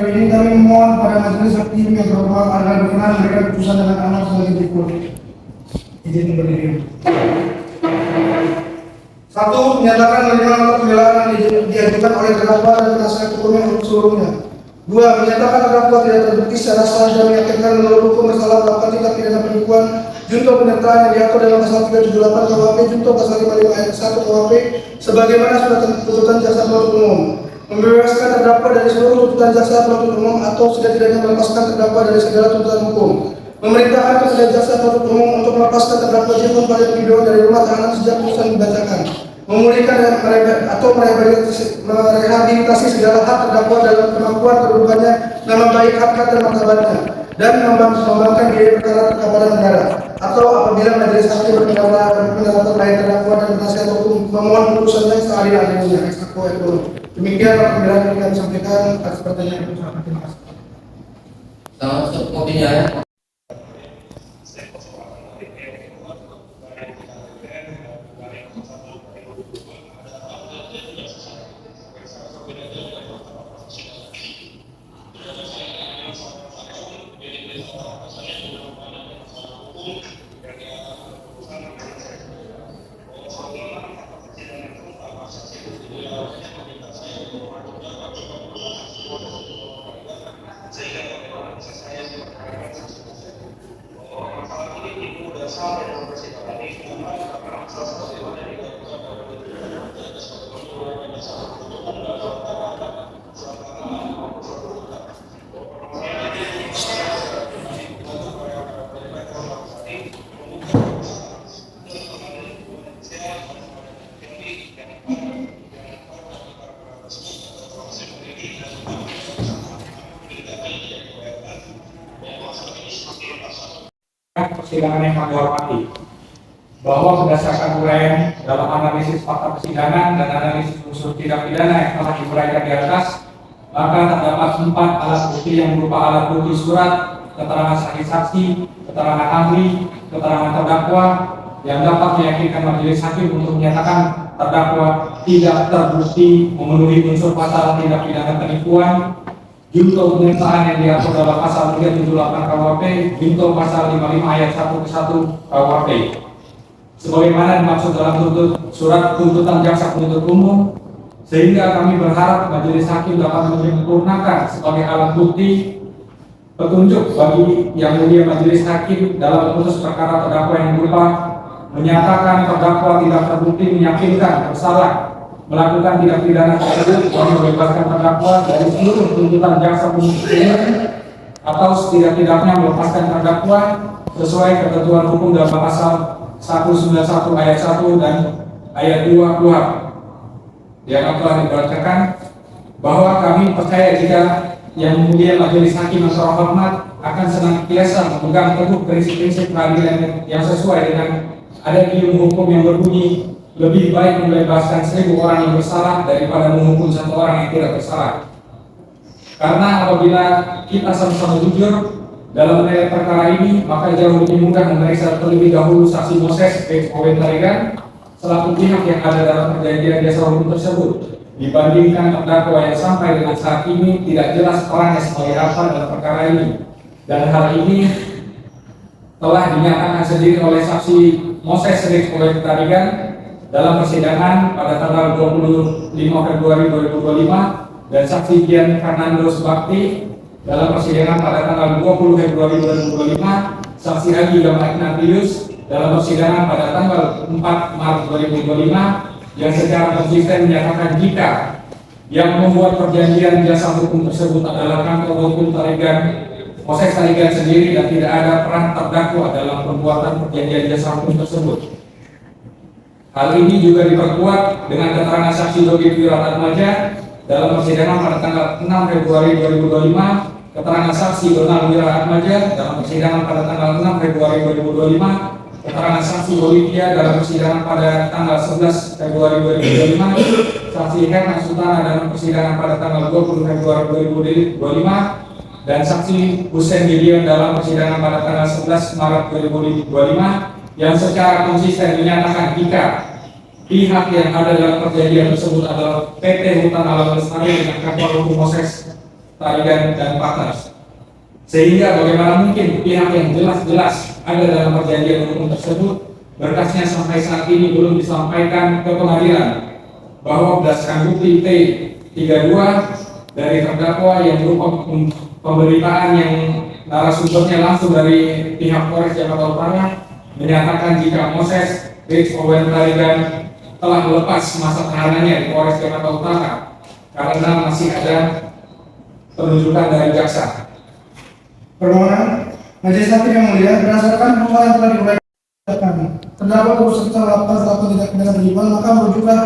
Ini kami memohon pada majelis hakim yang terhormat agar berkenan memberikan putusan dengan amat sebagai berikut. Izin berdiri. 1. Menyatakan menerima nota pembelaan yang diajukan oleh terdakwa dan penasihat hukumnya untuk seluruhnya. 2. Menyatakan terdakwa tidak terbukti secara sah dan meyakinkan menurut hukum bersalah melakukan tindak pidana penipuan junto penyertaan yang diatur dalam pasal 378 KUHP junto pasal 55 ayat 1 KUHP sebagaimana sudah tuntutan jaksa penuntut umum. Membebaskan terdakwa dari seluruh tuntutan jaksa penuntut umum atau setidak-tidaknya melepaskan terdakwa dari segala tuntutan hukum. Memerintahkan kepada jaksa penuntut umum untuk melepaskan terdakwa Jefon Farid Widodo dari rumah tahanan sejak putusan dibacakan. Memulihkan atau merehabilitasi segala hak terdakwa dalam kemampuan kedudukannya, nama baik, harkat dan martabatnya, dan mengembangkan biaya perkara kepada negara. Atau apabila majelis hakim berpendapat terkait terdakwa dan penasihat hukum memohon putusannya seadil-adilnya. Demikian pembelaan yang kami sampaikan atas pertanyaan itu. Terima kasih. Selamat untuk kopinya ya. Persidangan yang kami hormati, bahwa berdasarkan uraian dalam analisis fakta persidangan dan analisis unsur tindak pidana yang telah diuraikan di atas, maka terdapat 4 alat bukti yang berupa alat bukti surat, keterangan saksi, keterangan ahli, keterangan terdakwa yang dapat meyakinkan majelis hakim untuk menyatakan terdakwa tidak terbukti memenuhi unsur pasal tindak pidana penipuan, junto penyertaan yang diatur dalam pasal 378 KUHP, junto pasal 55 ayat 1 ke 1 KUHP. Sebagaimana dimaksud dalam surat tuntutan jaksa penuntut umum, sehingga kami berharap majelis hakim dapat menyempurnakan sebagai alat bukti petunjuk bagi yang mulia majelis hakim dalam memutus perkara terdakwa yang berupa menyatakan terdakwa tidak terbukti meyakinkan bersalah melakukan tindak pidana tersebut dan membebaskan terdakwa dari seluruh tuntutan jaksa penuntut umum atau setidak-tidaknya melepaskan terdakwa sesuai ketentuan hukum dalam pasal 191 ayat 1 dan ayat 2 KUHP. Yang telah dibacakan bahwa kami percaya jika yang mulia majelis hakim yang terhormat akan senantiasa memegang teguh prinsip-prinsip peradilan yang sesuai dengan ada ilmu hukum yang berbunyi lebih baik membebaskan 1000 orang yang bersalah daripada menghukum 1 orang yang tidak bersalah. Karena apabila kita sama-sama jujur dalam menilai perkara ini, maka jauh lebih mudah memeriksa terlebih dahulu saksi Moses Tarigan selaku pihak yang ada dalam perjanjian jasa hukum tersebut dibandingkan terdakwa yang sampai dengan saat ini tidak jelas perannya sebagai apa dalam perkara ini. Dan hal ini telah dinyatakan sendiri oleh saksi Moses Tarigan dalam persidangan pada tanggal 25 Februari 2025 dan saksi Gian Fernando Subakti dalam persidangan pada tanggal 20 Februari 2025, saksi Haji Gama Ignatius dalam persidangan pada tanggal 4 Maret 2025 yang secara konsisten menyatakan jika yang membuat perjanjian jasa hukum tersebut adalah kantor hukum Moses Tarigan sendiri dan tidak ada peran terdakwa dalam pembuatan perjanjian jasa hukum tersebut. Hal ini juga diperkuat dengan keterangan saksi Dogi Wiraatmaja dalam persidangan pada tanggal 6 Februari 2025, keterangan saksi Donald Wiraatmaja dalam persidangan pada tanggal 6 Februari 2025, keterangan saksi Olivia dalam persidangan pada tanggal 11 Februari 2025, saksi Herman Sultana dalam persidangan pada tanggal 20 Februari 2025 dan saksi Hussein Gideon dalam persidangan pada tanggal 11 Maret 2025 yang secara konsisten menyatakan jika pihak yang ada dalam perjanjian tersebut adalah PT Hutan Alam Lestari dengan Kapal Hukum Moses Tarigan dan Partners. Sehingga bagaimana mungkin pihak yang jelas-jelas ada dalam perjanjian hukum tersebut berkasnya sampai saat ini belum disampaikan ke pengadilan bahwa berdasarkan bukti T32 dari terdakwa yang berupa pemberitaan yang narasumbernya langsung dari pihak Polres Jakarta Utara menyatakan jika Moses Rich Owen Tarigan telah melepas masa tahanannya di Polres Jakarta Utara karena masih ada penunjukan dari jaksa. Permohonan Majelis Hakim yang mulia, berdasarkan hal yang telah diuraikan terdakwa turut serta melakukan perbuatan tidak pidana penyimpanan, maka merujuklah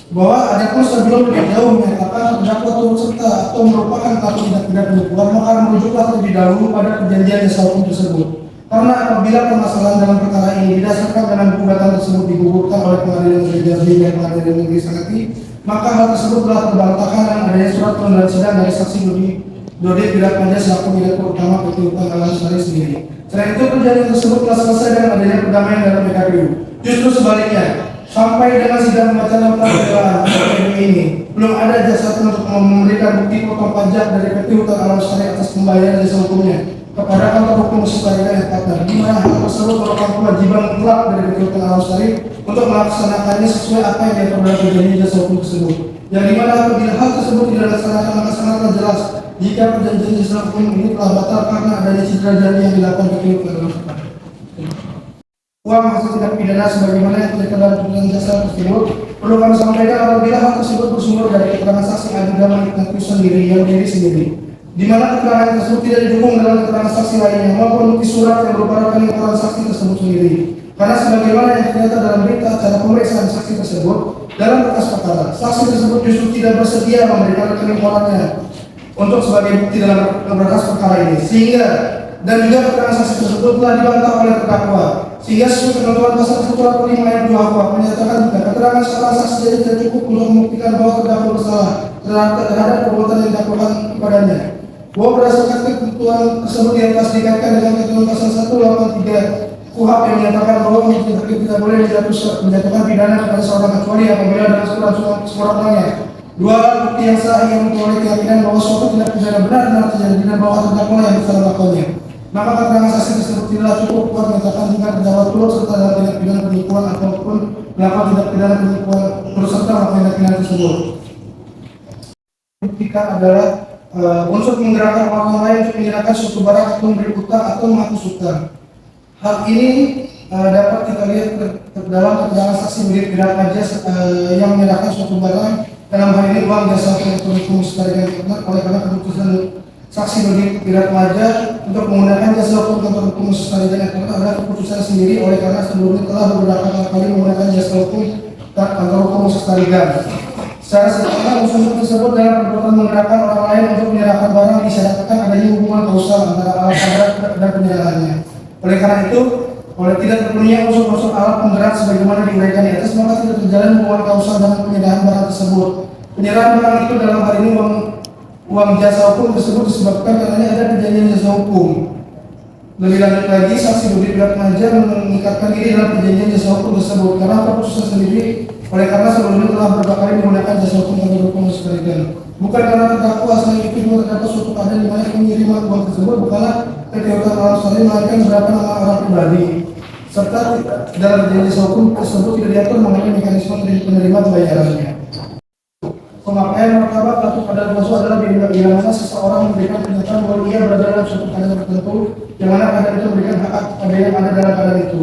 bahwa adapun sebelum lebih jauh menyatakan terdakwa turut serta atau merupakan pelaku tidak pidana penipuan, maka merujuklah terlebih dahulu pada perjanjian jasa hukum tersebut. Karena apabila permasalahan dalam perkara ini didasarkan dengan gugatan tersebut digugurkan oleh pengadilan negeri Jambi dan pengadilan negeri Sangatta, maka hal tersebut telah terbantahkan dengan adanya surat penundaan sidang dari saksi Dodi Piratmaja selaku direktur utama PT Hutan Alam Lestari sendiri. Selain itu, perjanjian tersebut telah selesai dengan adanya perdamaian dalam PKPU. Justru sebaliknya, sampai dengan sidang pembacaan nota pembelaan PKPU ini, belum ada jasa untuk memberikan bukti potong pajak dari PT Hutan Alam Lestari atas pembayaran jasa hukumnya kepada kantor hukum Lestari dan partner, di mana hal tersebut merupakan kewajiban mutlak dari PT Hutan Alam Lestari untuk melaksanakannya sesuai apa yang diatur dalam perjanjian jasa hukum tersebut. Yang dimana apabila hal tersebut tidak dilaksanakan, maka sangatlah jelas jika perjanjian jasa hukum ini telah batal karena adanya citra janji yang dilakukan PT Hutan Alam Lestari. Uang hasil tindak pidana sebagaimana yang terdapat dalam perjanjian jasa tersebut perlu kami sampaikan apabila hal tersebut bersumber dari keterangan saksi Adi Daman Ignatius sendiri yang diri sendiri, di mana keterangan tersebut tidak didukung dalam keterangan saksi lainnya maupun bukti surat yang merupakan keterangan saksi tersebut sendiri. Karena sebagaimana yang ternyata dalam berita acara pemeriksaan saksi tersebut dalam berkas perkara, saksi tersebut justru tidak bersedia memberikan rekening korannya untuk sebagai bukti dalam berkas perkara ini, sehingga dan juga keterangan saksi tersebut telah dibantah oleh terdakwa, sehingga sesuai ketentuan pasal 145 ayat 2 KUHP menyatakan jika keterangan seorang saksi jadi tidak cukup untuk membuktikan bahwa terdakwa bersalah terhadap perbuatan yang dilakukan kepadanya. Bahwa berdasarkan ketentuan tersebut yang telah dikaitkan dengan ketentuan pasal 183 KUHP yang menyatakan bahwa majelis hakim tidak boleh menjatuhkan pidana kepada seorang kecuali apabila dalam surat-suratnya dua alat bukti yang sah yang memperoleh keyakinan bahwa suatu tindak pidana benar-benar terjadi dan bahwa terdakwa yang bersalah melakukannya. Maka keterangan saksi tersebut tidak cukup kuat menyatakan jika terdakwa turut serta dalam tindak pidana penipuan ataupun melakukan tindak pidana penipuan turut serta melakukan tindak pidana tersebut. Buktikan adalah unsur menggerakkan orang lain untuk menyerahkan suatu barang atau memberi utang atau menghapus utang. Hal ini dapat kita lihat dalam keterangan saksi Dodi Piratmaja yang menyerahkan suatu barang, dalam hal ini uang jasa hukum Lestari dan Partner. Oleh karena keputusan saksi Dodi Piratmaja untuk menggunakan jasa hukum kantor hukum Lestari dan Partner adalah keputusan sendiri, oleh karena sebelumnya telah beberapa kali menggunakan jasa hukum kantor hukum Lestari dan. Secara sederhana, unsur tersebut dalam perbuatan menggerakkan orang lain untuk menyerahkan barang disyaratkan adanya hubungan kausal antara alat penggerak dan penyerahannya. Oleh karena itu, oleh tidak terpenuhnya unsur-unsur alat penggerak sebagaimana diuraikan di atas, maka tidak terjalin hubungan kausal dengan penyerahan barang tersebut. Penyerahan barang itu dalam hal ini uang jasa hukum tersebut disebabkan karena ada perjanjian jasa hukum. Lebih lanjut lagi, saksi Dodi Piratmaja mengikatkan diri dalam perjanjian jasa hukum tersebut karena keputusan sendiri. Oleh karena sebelumnya telah beberapa kali menggunakan jasa hukum kantor hukum Lestari. Bukan karena terdakwa selain itu juga terdapat suatu keadaan di mana pengiriman uang tersebut bukanlah PT Hutan Alam Lestari melainkan beberapa nama orang pribadi, serta dalam perjanjian jasa hukum tersebut tidak diatur mengenai mekanisme penerima pembayarannya. Pemakaian martabat atau pada palsu adalah bila mana seseorang memberikan pernyataan bahwa ia berada dalam suatu keadaan tertentu, yang mana keadaan itu memberikan hak pada yang ada dalam keadaan itu.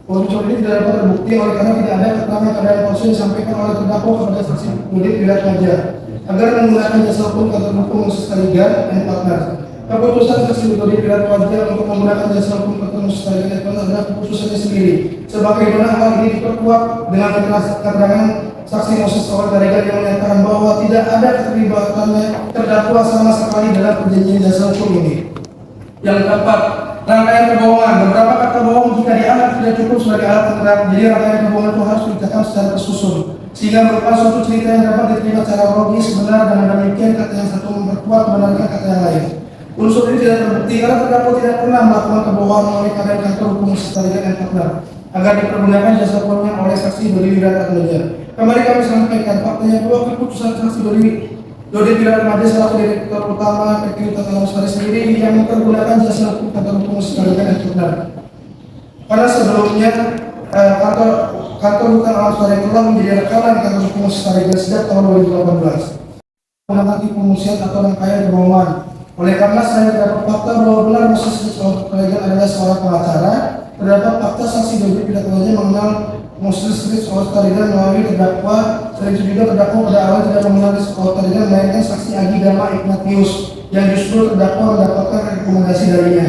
Unsur ini tidak dapat terbukti oleh karena tidak ada keterangan keadaan palsu yang disampaikan oleh terdakwa kepada saksi Dodi Piratmaja agar menggunakan jasa hukum kantor hukum Lestari dan Partner. Keputusan saksi Dodi Piratmaja untuk menggunakan jasa hukum kantor Lestari dan Partner adalah keputusannya sendiri. Sebagaimana hal ini diperkuat dengan keterangan saksi Moses Owen Tarigan yang menyatakan bahwa tidak ada keterlibatannya terdakwa sama sekali dalam perjanjian jasa hukum ini. Yang dapat Rangkaian kebohongan. Beberapa kata bohong jika dianggap tidak cukup sebagai alat penerang, jadi rangkaian kebohongan itu harus diceritakan secara tersusun sehingga merupakan suatu cerita yang dapat diterima secara logis, benar, dan dengan demikian kata yang satu memperkuat benarnya kata yang lain. Unsur ini tidak terbukti karena terdakwa tidak pernah melakukan kebohongan melalui keadaan kantor hukum sekalian dan partner agar dipergunakan jasa keuangan oleh saksi Dodi Wiratmaja. Kembali kami sampaikan faktanya bahwa keputusan saksi Dodi Wiratmaja selaku direktur utama PT Utama Lestari sendiri yang mempergunakan jasa hukum kantor hukum sekalian dan partner. Karena sebelumnya kantor Utama Lestari telah menjadi rekanan kantor hukum sekalian sejak tahun 2018 mengenai pengungsian atau rangkaian kebohongan. Oleh karena saya terdapat fakta bahwa benar Moses Kolegan adalah seorang pengacara, terdapat fakta saksi Dodi Wiratmaja mengenal Moses Kolegan melalui terdakwa, selain itu juga terdakwa pada awal tidak mengenal Kolegan melainkan saksi Agi Dama Ignatius yang justru terdakwa mendapatkan rekomendasi darinya.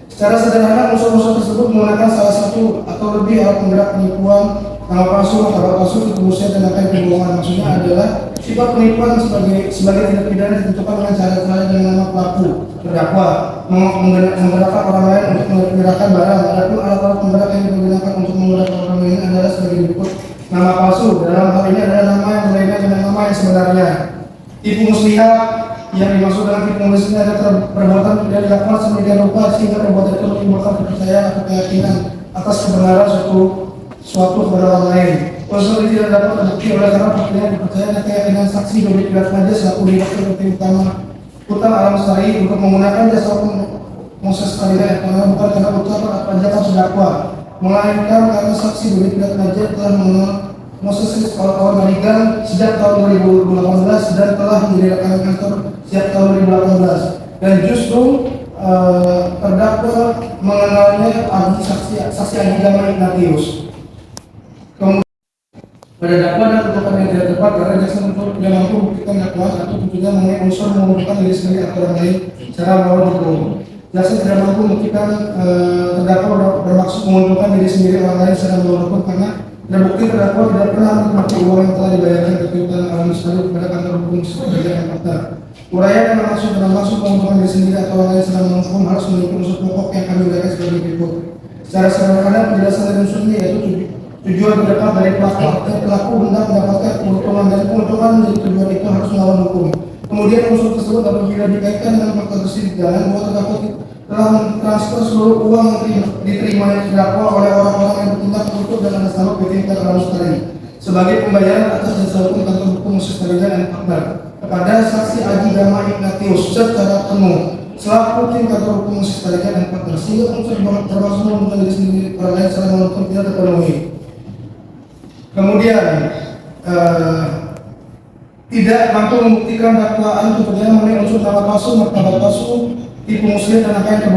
Secara sederhana unsur-unsur tersebut menggunakan salah satu atau lebih alat penggerak penipuan, nama palsu, martabat palsu, kemudian dan rangkaian kebohongan. Maksudnya adalah sifat penipuan sebagai tindak pidana ditentukan dengan cara-cara dengan nama pelaku terdakwa menggerakkan orang lain untuk menggerakkan barang. Adapun alat-alat penggerak yang digunakan untuk menggerakkan orang lain adalah sebagai berikut: nama palsu, dalam hal ini adalah nama yang berbeda dengan nama yang sebenarnya. Tipu muslihat, yang dimaksud dalam tipu muslihat adalah perbuatan tidak dilakukan sedemikian rupa sehingga perbuatan itu menimbulkan kepercayaan atau keyakinan atas kebenaran suatu kepada orang lain. Unsur ini tidak dapat terbukti oleh karena fakta dipercaya dan keyakinan saksi Dodi Wiratmaja selaku direktur PT Utama Alam Lestari untuk menggunakan jasa hukum Moses Kolegan karena bukan karena ucapan atau ajakan terdakwa, melainkan karena saksi Dodi Wiratmaja telah mengenal Moses Kolegan sejak tahun 2018 dan telah menjadi rekan kantor sejak tahun 2018 dan justru terdakwa mengenalnya saksi Agi Dama Ignatius. Pada dakwaan dan tuntutan yang tidak tepat karena jaksa penuntut tidak mampu membuktikan dakwaan atau tuntutan mengenai unsur mengumpulkan diri sendiri atau orang lain secara melawan hukum. Jaksa tidak mampu membuktikan terdakwa bermaksud menguntungkan diri sendiri orang lain secara melawan hukum karena terbukti terdakwa tidak pernah menikmati uang yang telah dibayarkan ke Utama Alam Lestari kepada kantor hukum sebagai partner. Uraian yang bermaksud menguntungkan diri sendiri atau orang lain secara melawan hukum harus memiliki unsur pokok yang kami uraikan sebagai berikut. Secara sederhana penjelasan dari unsur ini yaitu tujuan terdapat dari pelaku hendak mendapatkan keuntungan dan keuntungan menjadi tujuan itu harus melawan hukum. Kemudian unsur tersebut apabila dikaitkan dengan fakta persidangan bahwa terdakwa telah mentransfer seluruh uang yang diterima terdakwa oleh orang-orang yang bertindak tertutup dan atas nama PT Utama Lestari sebagai pembayaran atas jasa hukum kantor hukum Moses Kolegan dan partner kepada saksi Agi Dama Ignatius secara penuh selaku tim kantor hukum Moses Kolegan dan partner sehingga unsur termasuk menguntungkan diri sendiri orang lain secara melawan tidak terpenuhi. Kemudian tidak mampu membuktikan dakwaan tuntutannya mengenai unsur nama palsu, martabat palsu, tipu muslihat dan rangkaian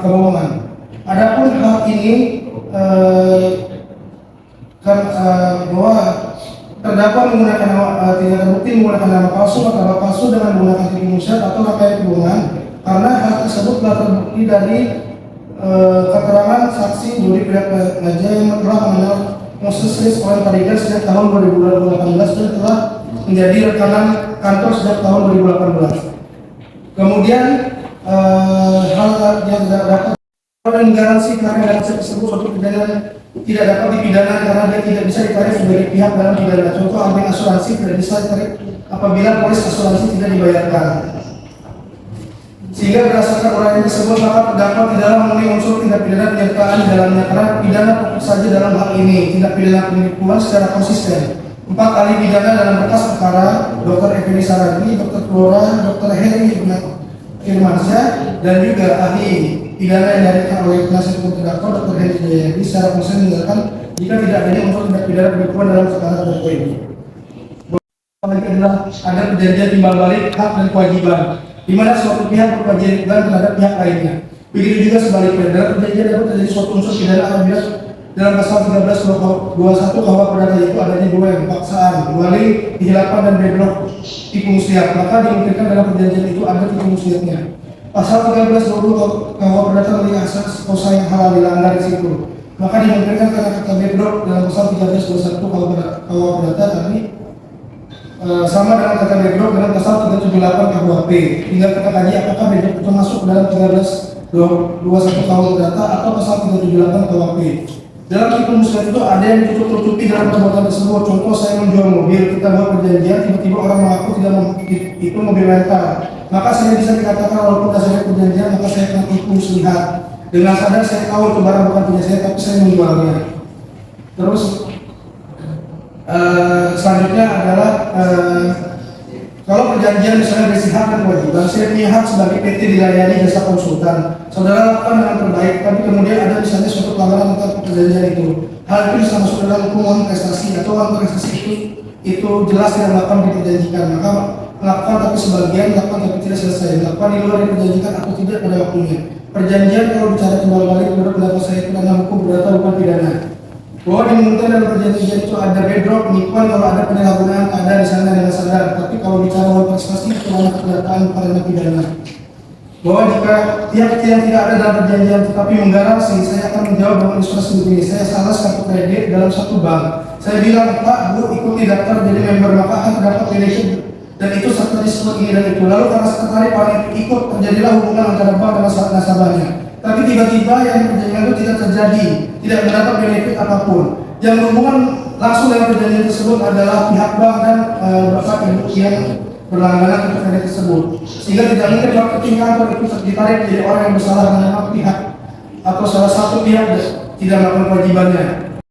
kebohongan. Adapun hal ini bahwa terdakwa menggunakan tidak terbukti menggunakan nama palsu, martabat palsu dengan menggunakan tipu muslihat atau rangkaian kebohongan karena hal tersebut telah terbukti dari keterangan saksi Dodi Wiratmaja yang telah mengenal Moses Kolegan sejak tahun 2018 dan telah menjadi rekanan kantor sejak tahun 2018. Kemudian hal yang tidak dapat menggaransi karena dalam tersebut suatu pidana tidak dapat dipidana karena dia tidak bisa ditarik sebagai pihak dalam pidana. Contoh agen asuransi tidak bisa ditarik apabila polis asuransi tidak dibayarkan. Sehingga berdasarkan uraian tersebut maka terdakwa tidaklah memenuhi unsur tindak pidana penyertaan di dalamnya karena pidana pokok saja dalam hal ini tindak pidana penipuan secara konsisten. 4 ahli pidana dalam berkas perkara Dr. Effendi Saragi, Dr. Flora, Dr. Heri Firmansyah dan juga ahli pidana yang dihadirkan oleh penasihat hukum terdakwa Dr. Heri Jayadi secara konsisten menjelaskan jika tidak adanya unsur tindak pidana penipuan dalam perkara terdakwa ini. Adalah ada perjanjian timbal balik hak dan kewajiban di mana suatu pihak berkewajiban terhadap pihak lainnya. Begitu juga sebaliknya, dalam perjanjian dapat terjadi suatu unsur pidana apabila dalam pasal 1321 KUH perdata itu adanya dua yang paksaan, wali, dihilangkan dan bedrock tipu muslihat, maka dimungkinkan dalam perjanjian itu ada tipu muslihatnya. Pasal 1320 KUH perdata melihat asas kosa yang halal dilanggar di situ, maka dimungkinkan karena kata bedrock dalam pasal 1321 KUH perdata tadi sama dengan kata bedrock dalam pasal 378 KUHP. Tinggal kita kaji apakah bedrock itu masuk dalam 21 tahun perdata atau pasal 378 KUHP. Dalam tipu muslihat itu ada yang ditutup-tutupi dalam perbuatan tersebut. Contoh, saya menjual mobil, kita buat perjanjian, tiba-tiba orang mengaku tidak itu mobil rental. Maka saya bisa dikatakan walaupun dasarnya perjanjian, maka saya akan tipu muslihat. Dengan sadar saya tahu itu barang bukan punya saya, tapi saya menjualnya. Terus selanjutnya adalah kalau perjanjian misalnya berisi hak dan kewajiban, saya punya hak sebagai PT dilayani jasa konsultan. Saudara lakukan dengan terbaik, tapi kemudian ada misalnya suatu pelanggaran tentang perjanjian itu. Hal itu bisa masuk dalam hukuman prestasi atau uang prestasi itu jelas tidak melakukan diperjanjikan. Maka melakukan tapi sebagian, melakukan tapi tidak selesai. Melakukan di luar diperjanjikan atau tidak pada waktunya. Perjanjian kalau bicara kembali balik menurut pendapat saya itu adalah hukum perdata bukan pidana. Bahwa dimungkinkan dalam perjanjian itu ada bedrock penipuan kalau ada penyalahgunaan keadaan di sana dengan sadar. Tapi kalau bicara uang prestasi itu adalah kedataan karena pidana. Bahwa jika tiap yang tidak ada dalam perjanjian tetapi menggaransi, saya akan menjawab dengan ilustrasi begini. Saya salah kartu kredit dalam satu bank. Saya bilang, Pak, Bu, ikuti daftar jadi member, maka akan terdapat benefit dan itu serta disebut ini dan itu. Lalu karena sekretari Pak ikut, terjadilah hubungan antara bank dan nasabahnya. Tapi tiba-tiba yang perjanjian itu tidak terjadi, tidak mendapat benefit apapun. Yang berhubungan langsung dengan perjanjian tersebut adalah pihak bank dan bapak ibu yang berlangganan untuk kredit tersebut. Sehingga tidak mungkin marketing kantor itu ditarik menjadi orang yang bersalah dengan pihak atau salah satu pihak tidak melakukan kewajibannya.